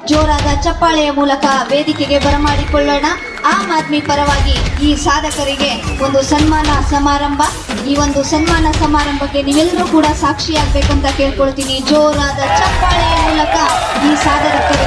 ಜೋರಾದ ಚಪ್ಪಾಳೆಯ ಮೂಲಕ ವೇದಿಕೆಗೆ ಬರಮಾಡಿಕೊಳ್ಳೋಣ. ಆಮ್ ಆದ್ಮಿ ಪರವಾಗಿ ಈ ಸಾಧಕರಿಗೆ ಒಂದು ಸನ್ಮಾನ ಸಮಾರಂಭ. ಈ ಒಂದು ಸನ್ಮಾನ ಸಮಾರಂಭಕ್ಕೆ ನೀವೆಲ್ಲರೂ ಕೂಡ ಸಾಕ್ಷಿಯಾಗಬೇಕಂತ ಕೇಳ್ಕೊಳ್ತೀನಿ. ಜೋರಾದ ಚಪ್ಪಾಳೆಯ ಮೂಲಕ ಈ ಸಾಧಕರಿಗೆ